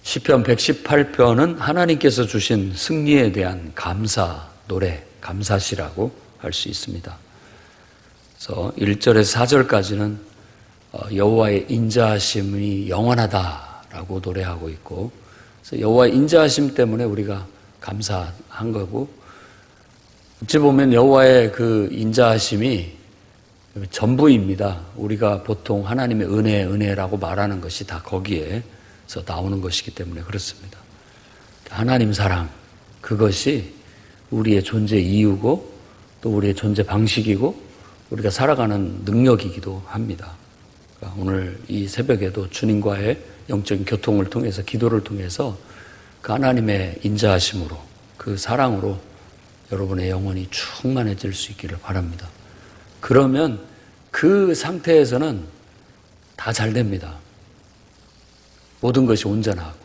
시편 118편은 하나님께서 주신 승리에 대한 감사 노래, 감사시라고 할 수 있습니다. 그래서 1절에서 4절까지는 여호와의 인자하심이 영원하다라고 노래하고 있고, 그래서 여호와의 인자하심 때문에 우리가 감사한 거고, 어찌 보면 여호와의 그 인자하심이 전부입니다. 우리가 보통 하나님의 은혜라고 말하는 것이 다 거기에서 나오는 것이기 때문에 그렇습니다. 하나님 사랑, 그것이 우리의 존재 이유고 또 우리의 존재 방식이고 우리가 살아가는 능력이기도 합니다. 그러니까 오늘 이 새벽에도 주님과의 영적인 교통을 통해서, 기도를 통해서 그 하나님의 인자하심으로, 그 사랑으로 여러분의 영혼이 충만해질 수 있기를 바랍니다. 그러면 그 상태에서는 다 잘 됩니다. 모든 것이 온전하고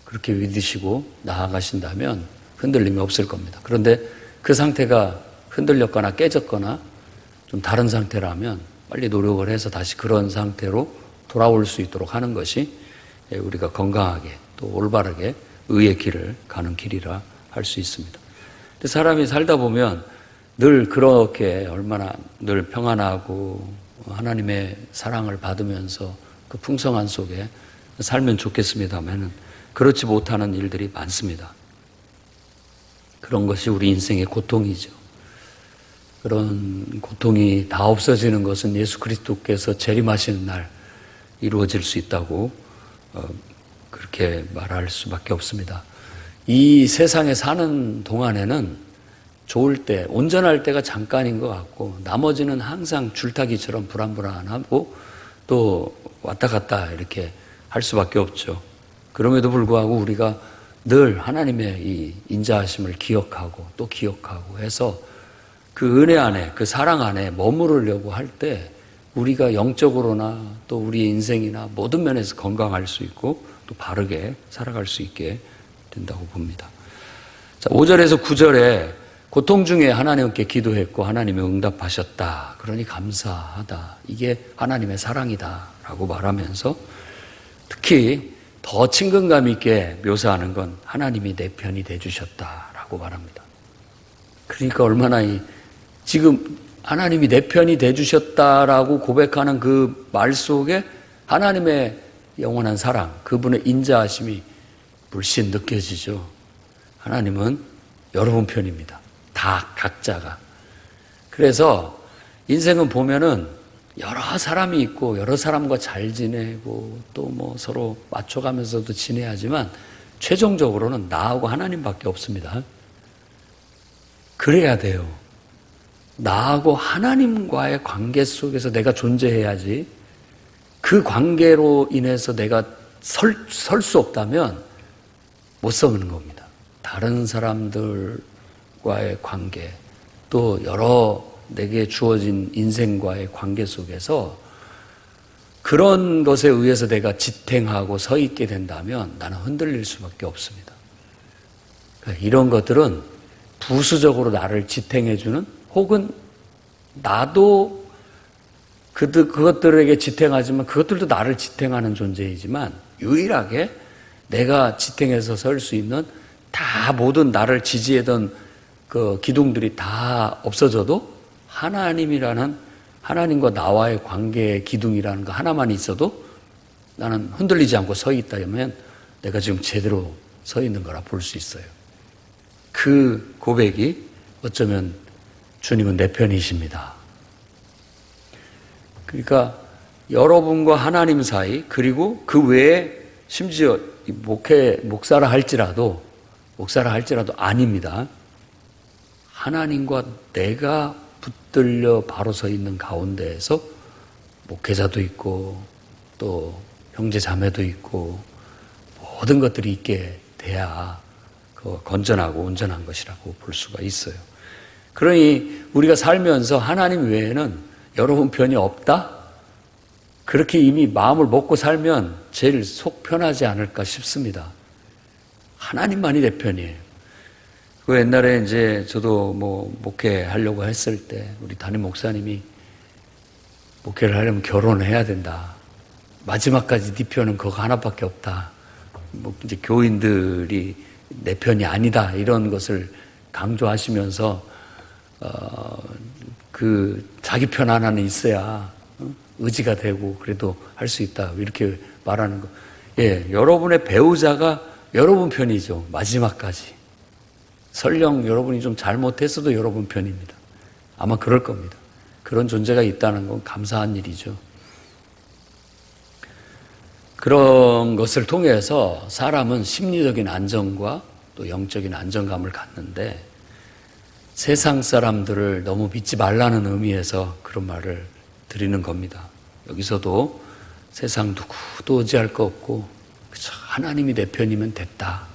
그렇게 믿으시고 나아가신다면 흔들림이 없을 겁니다. 그런데 그 상태가 흔들렸거나 깨졌거나 좀 다른 상태라면 빨리 노력을 해서 다시 그런 상태로 돌아올 수 있도록 하는 것이 우리가 건강하게 또 올바르게 의의 길을 가는 길이라 할 수 있습니다. 근데 사람이 살다 보면 늘 그렇게 얼마나 늘 평안하고 하나님의 사랑을 받으면서 그 풍성한 속에 살면 좋겠습니다만 그렇지 못하는 일들이 많습니다. 그런 것이 우리 인생의 고통이죠. 그런 고통이 다 없어지는 것은 예수 그리스도께서 재림하시는 날 이루어질 수 있다고 그렇게 말할 수밖에 없습니다. 이 세상에 사는 동안에는 좋을 때, 온전할 때가 잠깐인 것 같고 나머지는 항상 줄타기처럼 불안불안하고 또 왔다 갔다 이렇게 할 수밖에 없죠. 그럼에도 불구하고 우리가 늘 하나님의 이 인자하심을 기억하고 또 기억하고 해서 그 은혜 안에, 그 사랑 안에 머무르려고 할 때 우리가 영적으로나 또 우리의 인생이나 모든 면에서 건강할 수 있고 또 바르게 살아갈 수 있게 된다고 봅니다. 자, 5절에서 9절에 고통 중에 하나님께 기도했고 하나님이 응답하셨다. 그러니 감사하다. 이게 하나님의 사랑이다라고 말하면서 특히 더 친근감 있게 묘사하는 건 하나님이 내 편이 돼주셨다라고 말합니다. 그러니까 얼마나 지금 하나님이 내 편이 돼주셨다라고 고백하는 그 말 속에 하나님의 영원한 사랑, 그분의 인자하심이 물씬 느껴지죠. 하나님은 여러분 편입니다. 다 각자가. 그래서 인생은 보면은 여러 사람이 있고 여러 사람과 잘 지내고 또 뭐 서로 맞춰가면서도 지내야지만 최종적으로는 나하고 하나님밖에 없습니다. 그래야 돼요. 나하고 하나님과의 관계 속에서 내가 존재해야지, 그 관계로 인해서 내가 설 수 없다면 못 서는 겁니다. 다른 사람들과의 관계, 또 여러 내게 주어진 인생과의 관계 속에서 그런 것에 의해서 내가 지탱하고 서 있게 된다면 나는 흔들릴 수밖에 없습니다. 그러니까 이런 것들은 부수적으로 나를 지탱해주는, 혹은 나도 그것들에게 지탱하지만 그것들도 나를 지탱하는 존재이지만 유일하게 내가 지탱해서 설 수 있는, 다 모든 나를 지지하던 그 기둥들이 다 없어져도 하나님이라는, 하나님과 나와의 관계의 기둥이라는 거 하나만 있어도 나는 흔들리지 않고 서 있다면 내가 지금 제대로 서 있는 거라 볼 수 있어요. 그 고백이 어쩌면 주님은 내 편이십니다. 그러니까 여러분과 하나님 사이, 그리고 그 외에 심지어 목사라 할지라도 아닙니다. 하나님과 내가 붙들려 바로 서 있는 가운데에서 목회자도 있고 또 형제 자매도 있고 모든 것들이 있게 돼야 건전하고 온전한 것이라고 볼 수가 있어요. 그러니 우리가 살면서 하나님 외에는 여러분 편이 없다? 그렇게 이미 마음을 먹고 살면 제일 속 편하지 않을까 싶습니다. 하나님만이 내 편이에요. 그 옛날에 이제 저도 목회하려고 했을 때 우리 담임 목사님이 목회를 하려면 결혼을 해야 된다. 마지막까지 네 편은 그거 하나밖에 없다. 뭐 이제 교인들이 내 편이 아니다 이런 것을 강조하시면서 그 자기 편 하나는 있어야 의지가 되고 그래도 할 수 있다 이렇게 말하는 거. 예, 여러분의 배우자가 여러분 편이죠. 마지막까지. 설령 여러분이 좀 잘못했어도 여러분 편입니다. 아마 그럴 겁니다. 그런 존재가 있다는 건 감사한 일이죠. 그런 것을 통해서 사람은 심리적인 안정과 또 영적인 안정감을 갖는데 세상 사람들을 너무 믿지 말라는 의미에서 그런 말을 드리는 겁니다. 여기서도 세상 누구도 의지할 거 없고 그저 하나님이 내 편이면 됐다.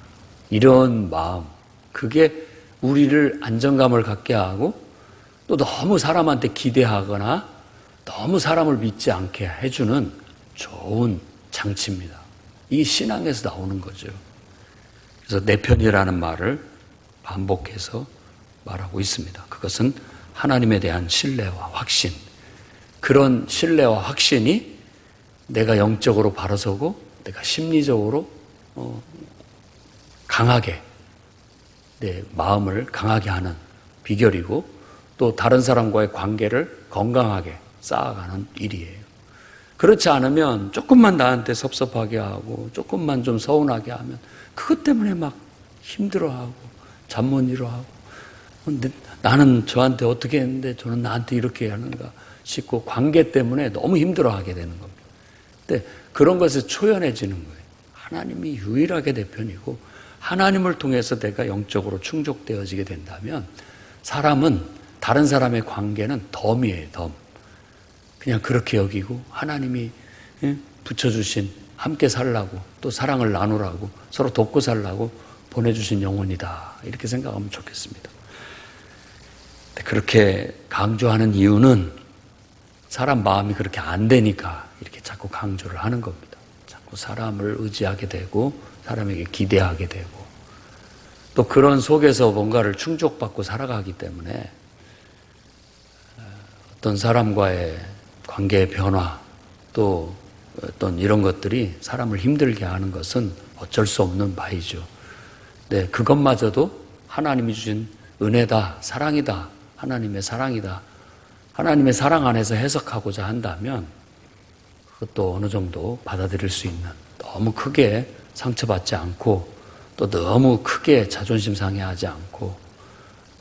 이런 마음, 그게 우리를 안정감을 갖게 하고 또 너무 사람한테 기대하거나 너무 사람을 믿지 않게 해주는 좋은 장치입니다. 이 신앙에서 나오는 거죠. 그래서 내 편이라는 말을 반복해서 말하고 있습니다. 그것은 하나님에 대한 신뢰와 확신. 그런 신뢰와 확신이 내가 영적으로 바로서고 내가 심리적으로 강하게 내 마음을 강하게 하는 비결이고 또 다른 사람과의 관계를 건강하게 쌓아가는 일이에요. 그렇지 않으면 조금만 나한테 섭섭하게 하고 조금만 좀 서운하게 하면 그것 때문에 막 힘들어하고 잠 못 이루하고 나는 저한테 어떻게 했는데 저는 나한테 이렇게 하는가 싶고 관계 때문에 너무 힘들어하게 되는 겁니다. 근데 그런 것에 초연해지는 거예요. 하나님이 유일하게 내 편이고 하나님을 통해서 내가 영적으로 충족되어지게 된다면 사람은 다른 사람의 관계는 덤이에요. 덤. 그냥 그렇게 여기고 하나님이 붙여주신 함께 살라고 또 사랑을 나누라고 서로 돕고 살라고 보내주신 영혼이다. 이렇게 생각하면 좋겠습니다. 그렇게 강조하는 이유는 사람 마음이 그렇게 안 되니까 이렇게 자꾸 강조를 하는 겁니다. 자꾸 사람을 의지하게 되고 사람에게 기대하게 되고 또 그런 속에서 뭔가를 충족받고 살아가기 때문에 어떤 사람과의 관계의 변화 또 어떤 이런 것들이 사람을 힘들게 하는 것은 어쩔 수 없는 바이죠. 네, 그것마저도 하나님이 주신 은혜다, 사랑이다, 하나님의 사랑이다. 하나님의 사랑 안에서 해석하고자 한다면 그것도 어느 정도 받아들일 수 있는 너무 크게 상처받지 않고 또 너무 크게 자존심 상해하지 않고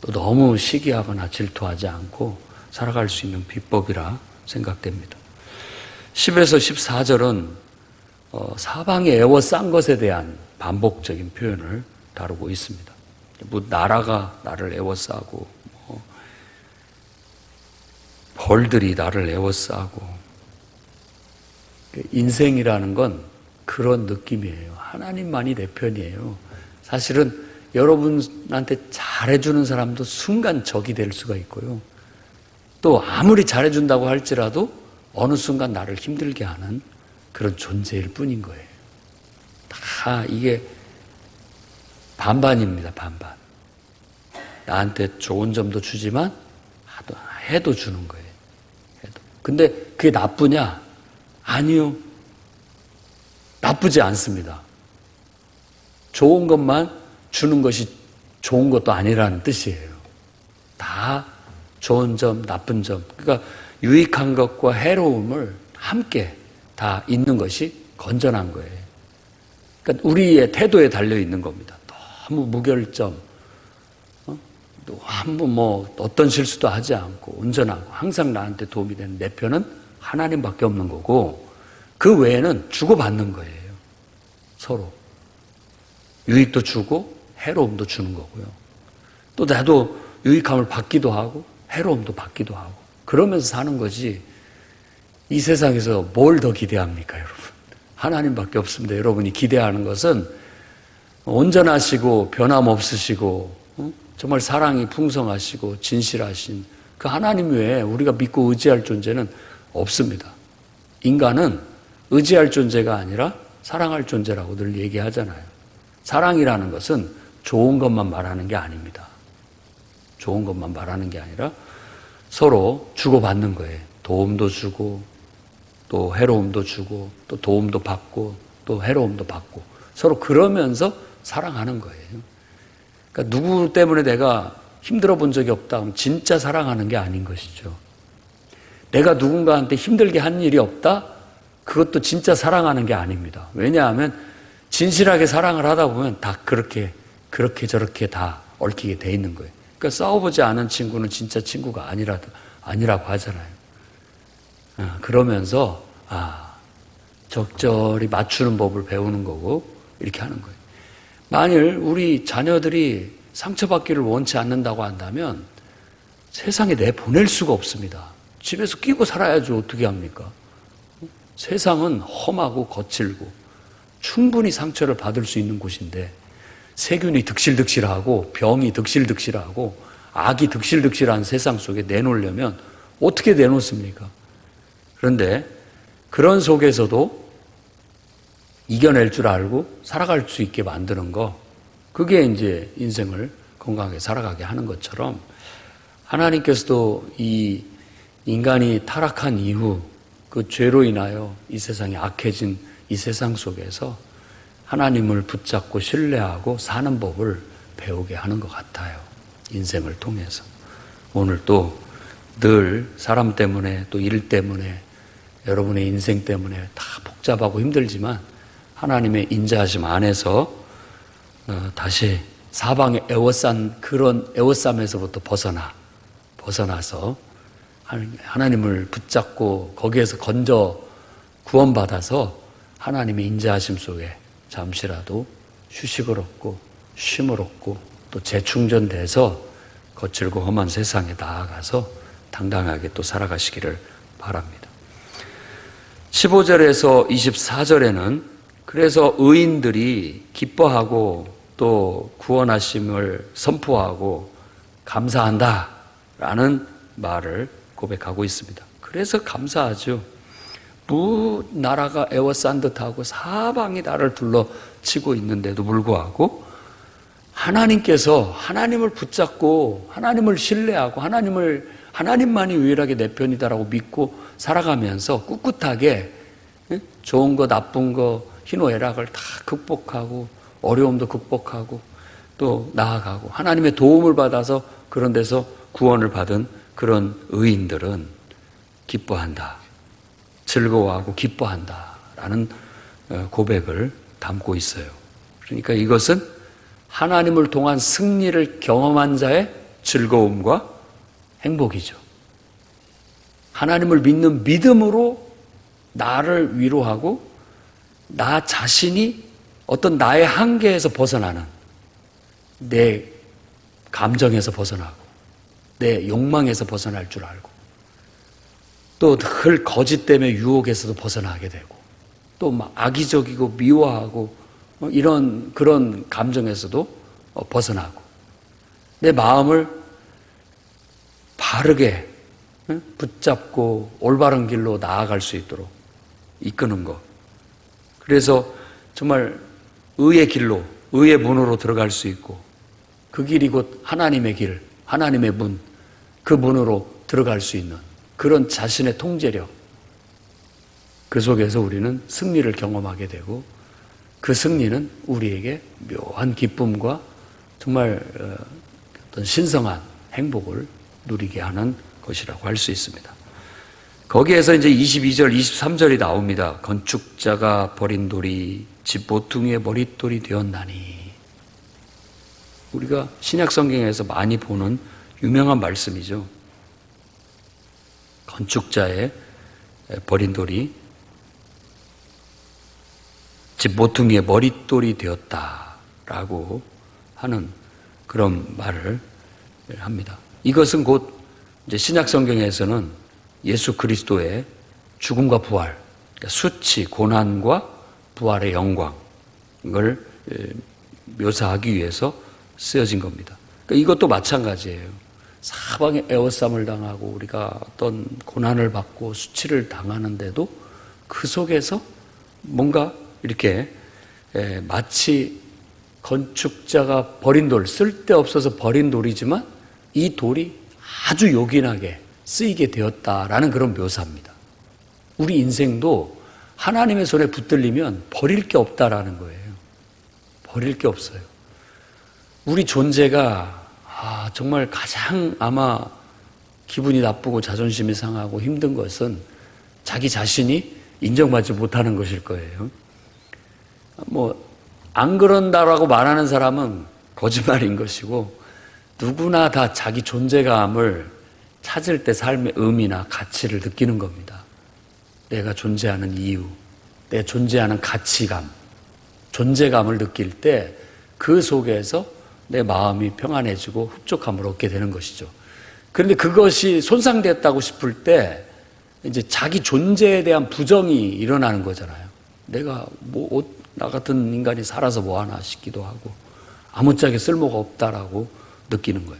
또 너무 시기하거나 질투하지 않고 살아갈 수 있는 비법이라 생각됩니다. 10에서 14절은 사방에 애워싼 것에 대한 반복적인 표현을 다루고 있습니다. 뭐 나라가 나를 애워싸고 벌들이 나를 애워싸고 인생이라는 건 그런 느낌이에요. 하나님만이 내 편이에요. 사실은 여러분한테 잘해주는 사람도 순간 적이 될 수가 있고요. 또 아무리 잘해준다고 할지라도 어느 순간 나를 힘들게 하는 그런 존재일 뿐인 거예요. 다 이게 반반입니다. 반반. 나한테 좋은 점도 주지만 해도 주는 거예요. 해도. 근데 그게 나쁘냐? 아니요. 나쁘지 않습니다. 좋은 것만 주는 것이 좋은 것도 아니라는 뜻이에요. 다 좋은 점, 나쁜 점. 그러니까 유익한 것과 해로움을 함께 다 있는 것이 건전한 거예요. 그러니까 우리의 태도에 달려 있는 겁니다. 너무 무결점, 또 한번 어떤 실수도 하지 않고 온전하고 항상 나한테 도움이 되는 내 편은 하나님밖에 없는 거고 그 외에는 주고받는 거예요. 서로. 유익도 주고 해로움도 주는 거고요. 또 나도 유익함을 받기도 하고 해로움도 받기도 하고 그러면서 사는 거지 이 세상에서 뭘 더 기대합니까, 여러분? 하나님밖에 없습니다. 여러분이 기대하는 것은 온전하시고 변함없으시고 정말 사랑이 풍성하시고 진실하신 그 하나님 외에 우리가 믿고 의지할 존재는 없습니다. 인간은 의지할 존재가 아니라 사랑할 존재라고 늘 얘기하잖아요. 사랑이라는 것은 좋은 것만 말하는 게 아닙니다. 좋은 것만 말하는 게 아니라 서로 주고받는 거예요. 도움도 주고 또 해로움도 주고 또 도움도 받고 또 해로움도 받고 서로 그러면서 사랑하는 거예요. 그러니까 누구 때문에 내가 힘들어 본 적이 없다 하면 진짜 사랑하는 게 아닌 것이죠. 내가 누군가한테 힘들게 한 일이 없다? 그것도 진짜 사랑하는 게 아닙니다. 왜냐하면 진실하게 사랑을 하다 보면 다 그렇게 저렇게 다 얽히게 돼 있는 거예요. 그러니까 싸워보지 않은 친구는 진짜 친구가 아니라고 하잖아요. 그러면서 적절히 맞추는 법을 배우는 거고 이렇게 하는 거예요. 만일 우리 자녀들이 상처받기를 원치 않는다고 한다면 세상에 내보낼 수가 없습니다. 집에서 끼고 살아야죠. 어떻게 합니까? 세상은 험하고 거칠고 충분히 상처를 받을 수 있는 곳인데 세균이 득실득실하고 병이 득실득실하고 악이 득실득실한 세상 속에 내놓으려면 어떻게 내놓습니까? 그런데 그런 속에서도 이겨낼 줄 알고 살아갈 수 있게 만드는 거, 그게 이제 인생을 건강하게 살아가게 하는 것처럼 하나님께서도 이 인간이 타락한 이후 그 죄로 인하여 이 세상이 악해진 이 세상 속에서 하나님을 붙잡고 신뢰하고 사는 법을 배우게 하는 것 같아요. 인생을 통해서. 오늘 또 늘 사람 때문에 또 일 때문에 여러분의 인생 때문에 다 복잡하고 힘들지만 하나님의 인자하심 안에서 다시 사방에 애워싼 그런 애워쌈에서부터 벗어나서 하나님을 붙잡고 거기에서 건져 구원받아서 하나님의 인자하심 속에 잠시라도 휴식을 얻고 쉼을 얻고 또 재충전돼서 거칠고 험한 세상에 나아가서 당당하게 또 살아가시기를 바랍니다. 15절에서 24절에는 그래서 의인들이 기뻐하고 또 구원하심을 선포하고 감사한다라는 말을 고백하고 있습니다. 그래서 감사하죠. 나라가 에워싼 듯하고 사방이 나를 둘러치고 있는데도 불구하고 하나님께서 하나님을 붙잡고 하나님을 신뢰하고 하나님만이 유일하게 내 편이다라고 믿고 살아가면서 꿋꿋하게 좋은 거 나쁜 거 희노애락을 다 극복하고 어려움도 극복하고 또 나아가고 하나님의 도움을 받아서 그런 데서 구원을 받은 그런 의인들은 기뻐한다. 즐거워하고 기뻐한다라는 고백을 담고 있어요. 그러니까 이것은 하나님을 통한 승리를 경험한 자의 즐거움과 행복이죠. 하나님을 믿는 믿음으로 나를 위로하고 나 자신이 어떤 나의 한계에서 벗어나는 내 감정에서 벗어나고 내 욕망에서 벗어날 줄 알고 또 늘 거짓 때문에 유혹에서도 벗어나게 되고 또 막 악의적이고 미워하고 이런 그런 감정에서도 벗어나고 내 마음을 바르게 붙잡고 올바른 길로 나아갈 수 있도록 이끄는 것. 그래서 정말 의의 길로, 의의 문으로 들어갈 수 있고 그 길이 곧 하나님의 길, 하나님의 문, 그 문으로 들어갈 수 있는 그런 자신의 통제력. 그 속에서 우리는 승리를 경험하게 되고 그 승리는 우리에게 묘한 기쁨과 정말 어떤 신성한 행복을 누리게 하는 것이라고 할 수 있습니다. 거기에서 이제 22절, 23절이 나옵니다. 건축자가 버린 돌이 집 모퉁이의 머릿돌이 되었나니. 우리가 신약 성경에서 많이 보는 유명한 말씀이죠. 건축자의 버린 돌이 집 모퉁이의 머릿돌이 되었다라고 하는 그런 말을 합니다. 이것은 곧 이제 신약 성경에서는 예수 그리스도의 죽음과 부활, 그러니까 수치, 고난과 부활의 영광을 묘사하기 위해서 쓰여진 겁니다. 그러니까 이것도 마찬가지예요. 사방에 에워쌈을 당하고 우리가 어떤 고난을 받고 수치를 당하는데도 그 속에서 뭔가 이렇게 마치 건축자가 버린 돌, 쓸데없어서 버린 돌이지만 이 돌이 아주 요긴하게 쓰이게 되었다라는 그런 묘사입니다. 우리 인생도 하나님의 손에 붙들리면 버릴 게 없다라는 거예요. 버릴 게 없어요. 우리 존재가 정말 가장 아마 기분이 나쁘고 자존심이 상하고 힘든 것은 자기 자신이 인정받지 못하는 것일 거예요. 안 그런다라고 말하는 사람은 거짓말인 것이고, 누구나 다 자기 존재감을 찾을 때 삶의 의미나 가치를 느끼는 겁니다. 내가 존재하는 이유, 내 존재하는 가치감, 존재감을 느낄 때 그 속에서 내 마음이 평안해지고 흡족함을 얻게 되는 것이죠. 그런데 그것이 손상됐다고 싶을 때 이제 자기 존재에 대한 부정이 일어나는 거잖아요. 내가 나 같은 인간이 살아서 뭐하나 싶기도 하고, 아무짝에 쓸모가 없다라고 느끼는 거예요.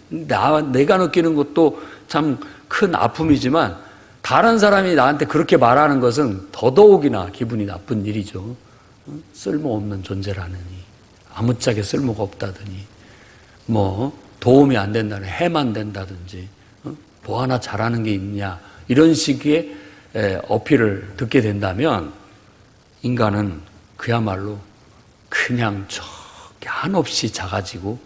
내가 느끼는 것도 참 큰 아픔이지만, 다른 사람이 나한테 그렇게 말하는 것은 더더욱이나 기분이 나쁜 일이죠. 쓸모없는 존재라느니, 아무짝에 쓸모가 없다더니, 도움이 안 된다는, 해만 된다든지, 뭐 하나 잘하는 게 있냐, 이런 식의 어필을 듣게 된다면 인간은 그야말로 그냥 저기 한없이 작아지고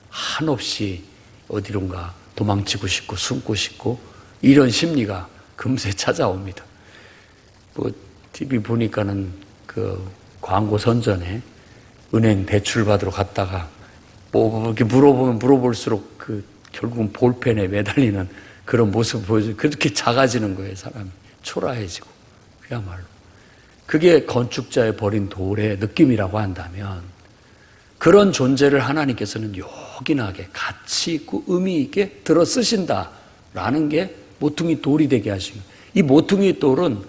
한없이 어디론가 도망치고 싶고 숨고 싶고, 이런 심리가 금세 찾아옵니다. TV 보니까는 그 광고 선전에 은행 대출 받으러 갔다가 이렇게 물어볼수록 결국은 볼펜에 매달리는 그런 모습을 보여줘요. 그렇게 작아지는 거예요, 사람이. 초라해지고. 그야말로. 그게 건축자의 버린 돌의 느낌이라고 한다면, 그런 존재를 하나님께서는 요긴하게 가치 있고 의미 있게 들어 쓰신다라는 게 모퉁이 돌이 되게 하시는 거예요. 이 모퉁이 돌은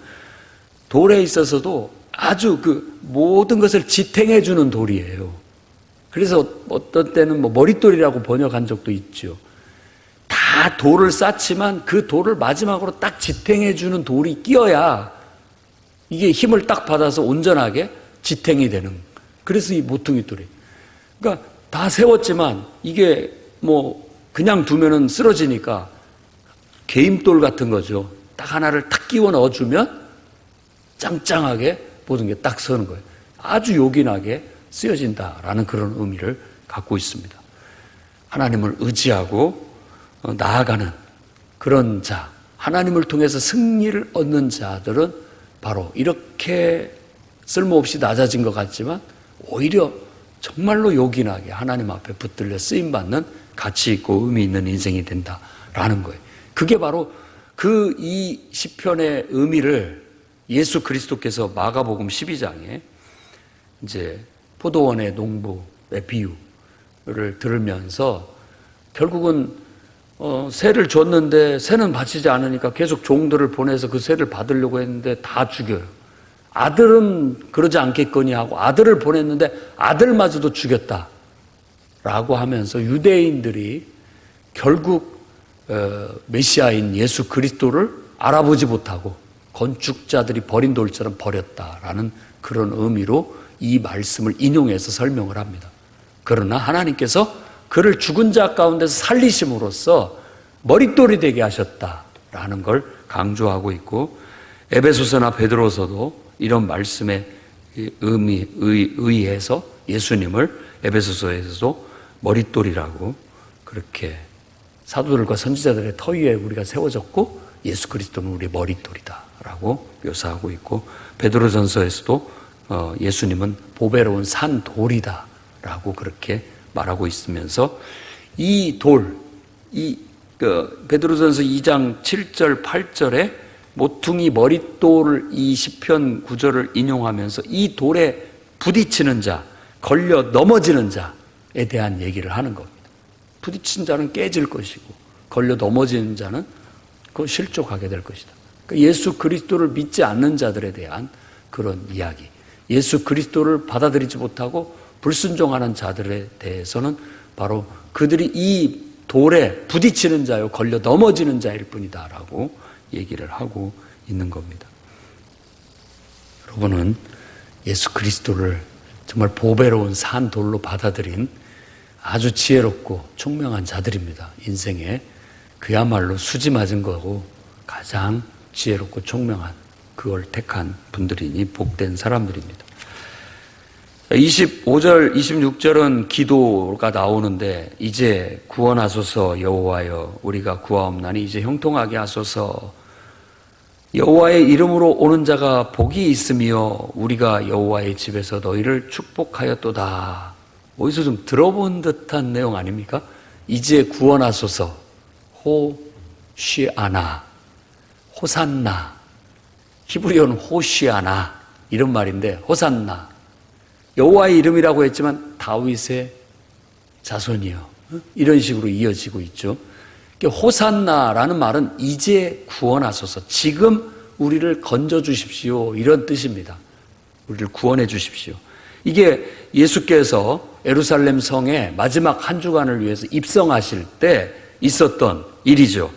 돌에 있어서도 아주 모든 것을 지탱해 주는 돌이에요. 그래서 어떤 때는 머릿돌이라고 번역한 적도 있죠. 다 돌을 쌓지만 그 돌을 마지막으로 딱 지탱해 주는 돌이 끼어야 이게 힘을 딱 받아서 온전하게 지탱이 되는. 그래서 이 모퉁이 돌이. 그러니까 다 세웠지만 이게 그냥 두면은 쓰러지니까 개임돌 같은 거죠. 딱 하나를 탁 끼워 넣어주면 짱짱하게 모든 게 딱 서는 거예요. 아주 요긴하게 쓰여진다라는 그런 의미를 갖고 있습니다. 하나님을 의지하고 나아가는 그런 자, 하나님을 통해서 승리를 얻는 자들은 바로 이렇게 쓸모없이 낮아진 것 같지만 오히려 정말로 요긴하게 하나님 앞에 붙들려 쓰임받는 가치 있고 의미 있는 인생이 된다라는 거예요. 그게 바로 이 시편의 의미를 예수 그리스도께서 마가복음 12장에 이제 포도원의 농부의 비유를 들으면서 결국은 세를 줬는데 세는 바치지 않으니까 계속 종들을 보내서 그 세를 받으려고 했는데 다 죽여요. 아들은 그러지 않겠거니 하고 아들을 보냈는데 아들마저도 죽였다라고 하면서 유대인들이 결국 메시아인 예수 그리스도를 알아보지 못하고 건축자들이 버린 돌처럼 버렸다라는 그런 의미로 이 말씀을 인용해서 설명을 합니다. 그러나 하나님께서 그를 죽은 자 가운데서 살리심으로써 머릿돌이 되게 하셨다라는 걸 강조하고 있고, 에베소서나 베드로서도 이런 말씀의 의해서 예수님을 에베소서에서도 머릿돌이라고 그렇게 사도들과 선지자들의 터 위에 우리가 세워졌고 예수 그리스도는 우리의 머릿돌이다라고 묘사하고 있고, 베드로전서에서도 예수님은 보배로운 산 돌이다라고 그렇게 말하고 있으면서 이 돌, 베드로전서 2장 7절 8절에 모퉁이 머릿돌을 이 시편 구절을 인용하면서 이 돌에 부딪히는 자, 걸려 넘어지는 자에 대한 얘기를 하는 겁니다. 부딪힌 자는 깨질 것이고 걸려 넘어지는 자는 그건 실족하게 될 것이다. 그러니까 예수 그리스도를 믿지 않는 자들에 대한 그런 이야기, 예수 그리스도를 받아들이지 못하고 불순종하는 자들에 대해서는 바로 그들이 이 돌에 부딪히는 자요 걸려 넘어지는 자일 뿐이다라고 얘기를 하고 있는 겁니다. 여러분은 예수 그리스도를 정말 보배로운 산 돌로 받아들인 아주 지혜롭고 총명한 자들입니다. 인생에 그야말로 수지 맞은 거고 가장 지혜롭고 총명한 그걸 택한 분들이니 복된 사람들입니다. 25절, 26절은 기도가 나오는데 이제 구원하소서 여호와여 우리가 구하옵나니 이제 형통하게 하소서. 여호와의 이름으로 오는 자가 복이 있으며 우리가 여호와의 집에서 너희를 축복하였도다. 어디서 좀 들어본 듯한 내용 아닙니까? 이제 구원하소서. 호시아나, 호산나, 히브리어는 호시아나 이런 말인데 호산나. 여호와의 이름이라고 했지만 다윗의 자손이요. 이런 식으로 이어지고 있죠. 호산나라는 말은 이제 구원하소서. 지금 우리를 건져 주십시오. 이런 뜻입니다. 우리를 구원해 주십시오. 이게 예수께서 예루살렘 성에 마지막 한 주간을 위해서 입성하실 때 있었던 일이죠.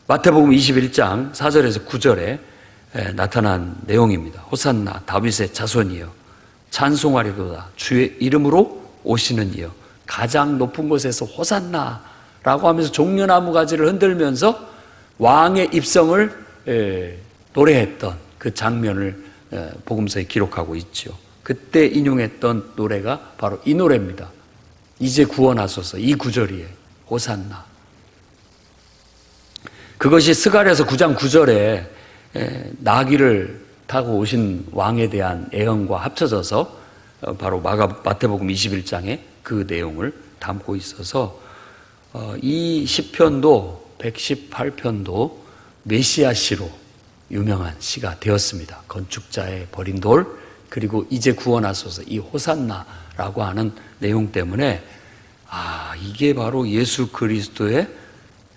마태복음 21장 4절에서 9절에 나타난 내용입니다. 호산나 다윗의 자손이여 찬송하리로다 주의 이름으로 오시는 이여 가장 높은 곳에서 호산나라고 하면서 종려나무 가지를 흔들면서 왕의 입성을 노래했던 그 장면을 복음서에 기록하고 있죠. 그때 인용했던 노래가 바로 이 노래입니다. 이제 구원하소서. 이 구절이에요. 호산나. 그것이 스가랴서 9장 9절에 나귀를 타고 오신 왕에 대한 애언과 합쳐져서 바로 마태복음 21장에 그 내용을 담고 있어서 이 시편도 118편도 메시아 시로 유명한 시가 되었습니다. 건축자의 버린 돌 그리고 이제 구원하소서 이 호산나라고 하는 내용 때문에 이게 바로 예수 그리스도의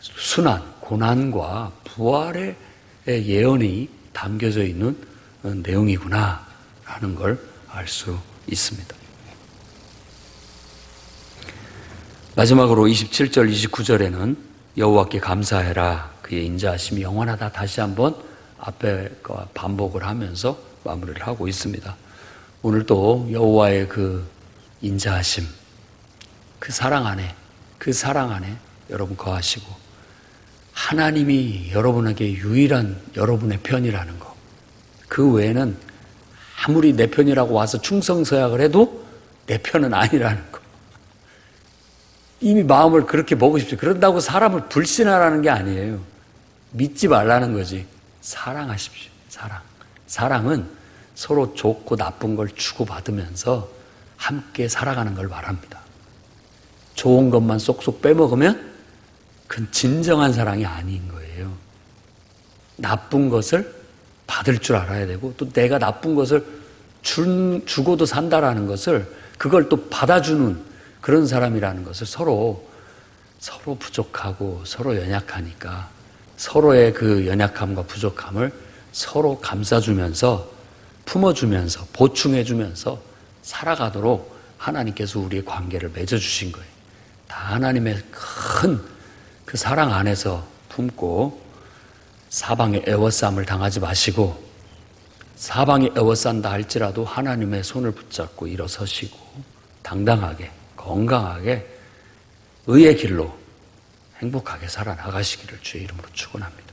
순환, 고난과 부활의 예언이 담겨져 있는 내용이구나 라는 걸 알 수 있습니다. 마지막으로 27절 29절에는 여호와께 감사해라 그의 인자하심이 영원하다 다시 한번 앞에 반복을 하면서 마무리를 하고 있습니다. 오늘도 여호와의 그 인자하심 그 사랑 안에 여러분 거하시고 하나님이 여러분에게 유일한 여러분의 편이라는 것 그 외에는 아무리 내 편이라고 와서 충성서약을 해도 내 편은 아니라는 거. 이미 마음을 그렇게 먹으십시오. 그런다고 사람을 불신하라는 게 아니에요. 믿지 말라는 거지. 사랑하십시오. 사랑은 서로 좋고 나쁜 걸 주고받으면서 함께 살아가는 걸 말합니다. 좋은 것만 쏙쏙 빼먹으면 그건 진정한 사랑이 아닌 거예요. 나쁜 것을 받을 줄 알아야 되고 또 내가 나쁜 것을 주고도 산다라는 것을 그걸 또 받아주는 그런 사람이라는 것을 서로 부족하고 서로 연약하니까 서로의 그 연약함과 부족함을 서로 감싸주면서 품어주면서 보충해주면서 살아가도록 하나님께서 우리의 관계를 맺어주신 거예요. 다 하나님의 큰 그 사랑 안에서 품고 사방에 애워싸움을 당하지 마시고 사방에 애워싼다 할지라도 하나님의 손을 붙잡고 일어서시고 당당하게 건강하게 의의 길로 행복하게 살아나가시기를 주의 이름으로 축원합니다.